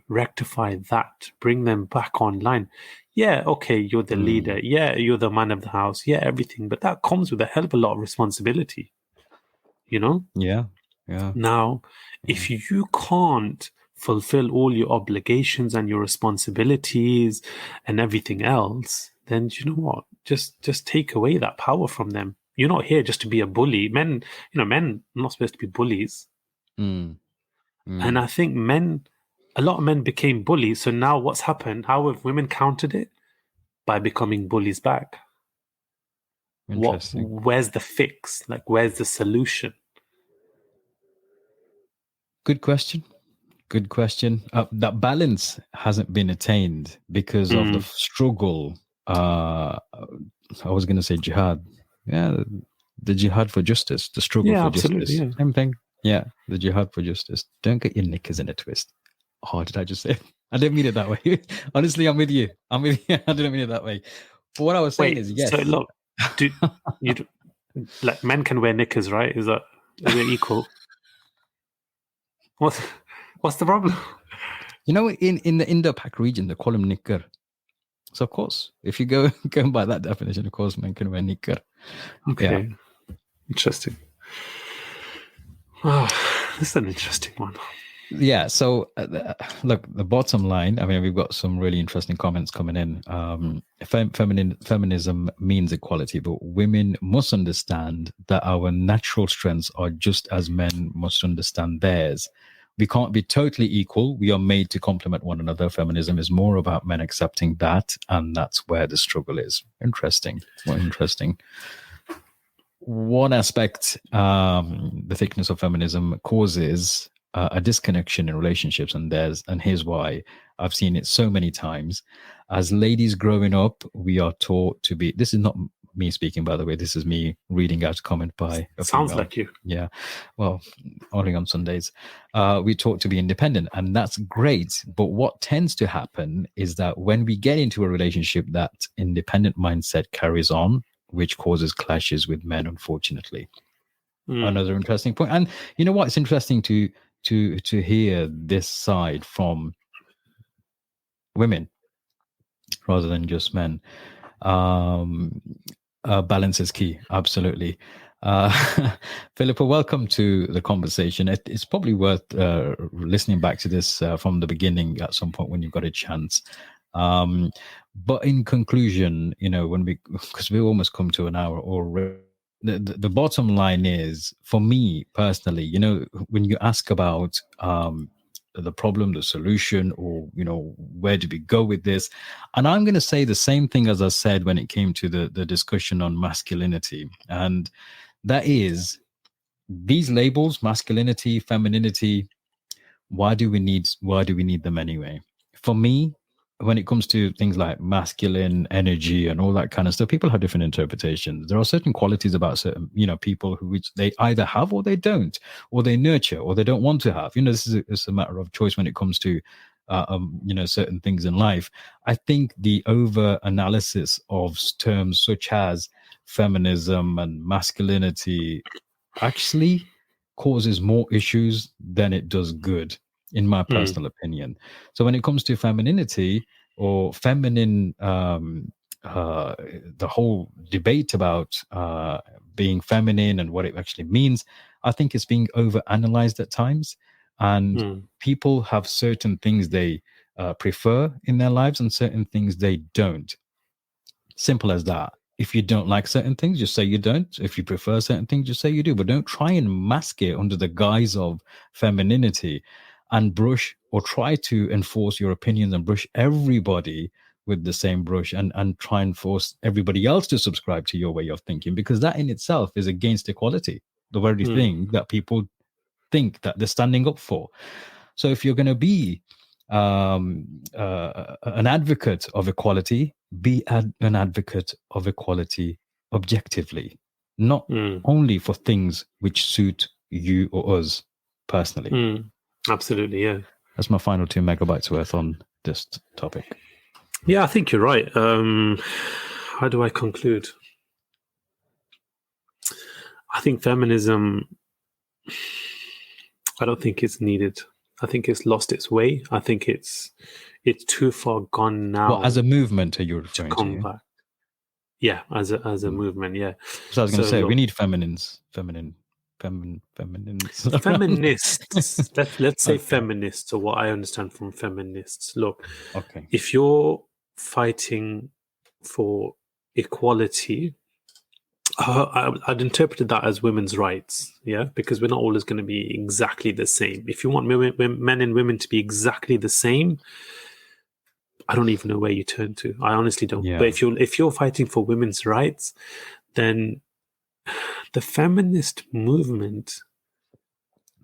rectify that, bring them back online. Yeah, okay, you're the Mm. leader. Yeah, you're the man of the house. Yeah, everything. But that comes with a hell of a lot of responsibility, you know? Yeah, yeah, Now, yeah. if you can't fulfill all your obligations and your responsibilities and everything else, then you know what? Just take away that power from them. You're not here just to be a bully. Men are not supposed to be bullies. Mm. And I think a lot of men became bullies. So now what's happened? How have women countered it? By becoming bullies back. Interesting. Where's the fix? Like, where's the solution? Good question. Good question. That balance hasn't been attained because of the struggle. I was going to say jihad. Yeah, the jihad for justice, the struggle Yeah, for absolutely. justice. Yeah. Same thing. Yeah, the jihad for justice. Don't get your knickers in a twist. Oh, did I just say? I didn't mean it that way. Honestly, I'm with you. I didn't mean it that way. But what I was saying Wait, is, so yes. look, like men can wear knickers, right? Are they equal? What's the problem? You know, in the Indo-Pak region, they call them knicker. So of course, if you go by that definition, of course, men can wear knicker. Okay, yeah. Interesting. Oh, this is an interesting one. Yeah. So, look, the bottom line. I mean, we've got some really interesting comments coming in. Feminism means equality, but women must understand that our natural strengths are just as men must understand theirs. We can't be totally equal. We are made to complement one another. Feminism is more about men accepting that, and that's where the struggle is. Interesting. Well, interesting. One aspect, the thickness of feminism causes a disconnection in relationships, and here's why. I've seen it so many times. As ladies growing up, we are taught to be. This is not me speaking, by the way. This is me reading out a comment by a Sounds female. like you. Yeah, well, only on Sundays. We taught to be independent, and that's great. But what tends to happen is that when we get into a relationship, that independent mindset carries on, which causes clashes with men, unfortunately. Another interesting point. And you know what? It's interesting to hear this side from women rather than just men. Balance is key. Absolutely. Philippa, welcome to the conversation. It's probably worth listening back to this from the beginning at some point when you've got a chance. But in conclusion, you know, because we almost come to an hour already, the bottom line is, for me personally, you know, when you ask about the problem, the solution, or, you know, where do we go with this? And I'm going to say the same thing as I said when it came to the discussion on masculinity. And that is, these labels, masculinity, femininity, why do we need them anyway? For me, when it comes to things like masculine energy and all that kind of stuff, people have different interpretations. There are certain qualities about certain, you know, people which they either have or they don't, or they nurture or they don't want to have. You know, it's a matter of choice when it comes to, you know, certain things in life. I think the over analysis of terms such as feminism and masculinity actually causes more issues than it does good, in my personal opinion. So when it comes to femininity or feminine, the whole debate about being feminine and what it actually means, I think it's being overanalyzed at times. And people have certain things they prefer in their lives and certain things they don't. Simple as that. If you don't like certain things, just say you don't. If you prefer certain things, just say you do. But don't try and mask it under the guise of femininity and brush or try to enforce your opinions and brush everybody with the same brush and try and force everybody else to subscribe to your way of thinking, because that in itself is against equality, the very thing that people think that they're standing up for. So if you're going to be an advocate of equality, be an advocate of equality objectively, not only for things which suit you or us personally. Absolutely, yeah. That's my final 2 megabytes worth on this topic. Yeah, I think you're right. How do I conclude? I think feminism, I don't think it's needed. I think it's lost its way. I think it's too far gone now. Well, as a movement, are you referring to? Come back. Yeah, as a movement, yeah. So I was going to say, look, we need feminists. Let's say feminists, or what I understand from feminists. Look, okay, if you're fighting for equality, I'd interpreted that as women's rights, yeah, because we're not always going to be exactly the same. If you want men and women to be exactly the same, I don't even know where you turn to. I honestly don't. Yeah. But if you're fighting for women's rights, then the feminist movement,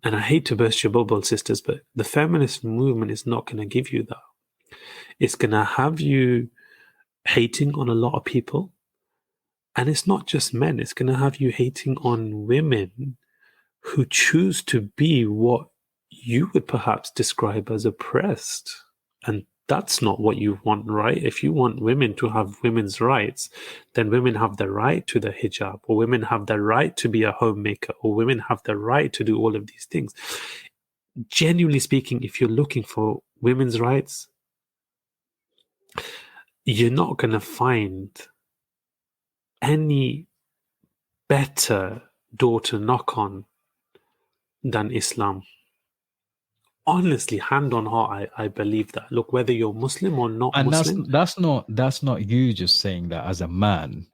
and I hate to burst your bubble, sisters, but the feminist movement is not going to give you that. It's going to have you hating on a lot of people. And it's not just men, it's going to have you hating on women who choose to be what you would perhaps describe as oppressed. And that's not what you want, right? If you want women to have women's rights, then women have the right to the hijab, or women have the right to be a homemaker, or women have the right to do all of these things. Genuinely speaking, if you're looking for women's rights, you're not going to find any better door to knock on than Islam. Honestly, hand on heart, I believe that. Look, whether you're Muslim or not And Muslim, that's not you just saying that as a man,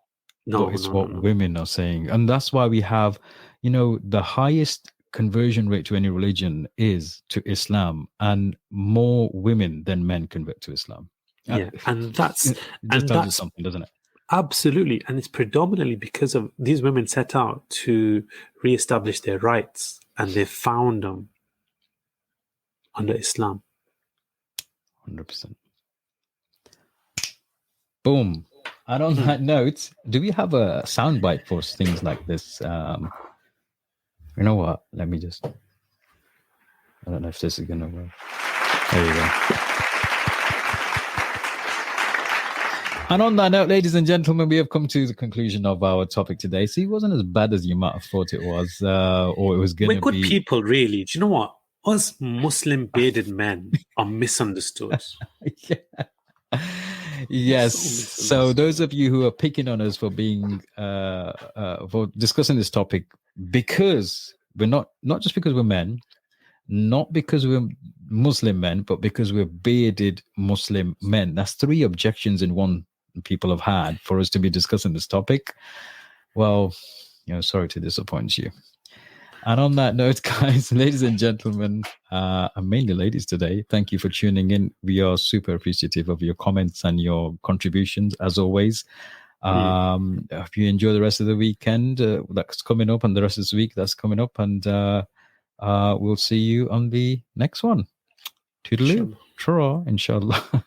no, but it's no, no, what no. women are saying. And that's why we have, the highest conversion rate to any religion is to Islam, and more women than men convert to Islam. Yeah, and that's It just tells you something, doesn't it? absolutely, and it's predominantly because of these women set out to reestablish their rights, and they found them under Islam. 100%. Boom. And on that note, do we have a soundbite for things like this? You know what? Let me just. I don't know if this is going to work. There you go. And on that note, ladies and gentlemen, we have come to the conclusion of our topic today. See, it wasn't as bad as you might have thought it was, or it was going to be. We're good people, really. Do you know what? Us Muslim bearded men are misunderstood. Yeah. Yes. So those of you who are picking on us for being for discussing this topic, because we're not just because we're men, not because we're Muslim men, but because we're bearded Muslim men. That's 3 objections in one people have had for us to be discussing this topic. Well, sorry to disappoint you. And on that note, guys, ladies and gentlemen, and mainly ladies today, thank you for tuning in. We are super appreciative of your comments and your contributions, as always. If you enjoy the rest of the weekend that's coming up, and the rest of this week that's coming up, and we'll see you on the next one. Toodaloo. Inshallah.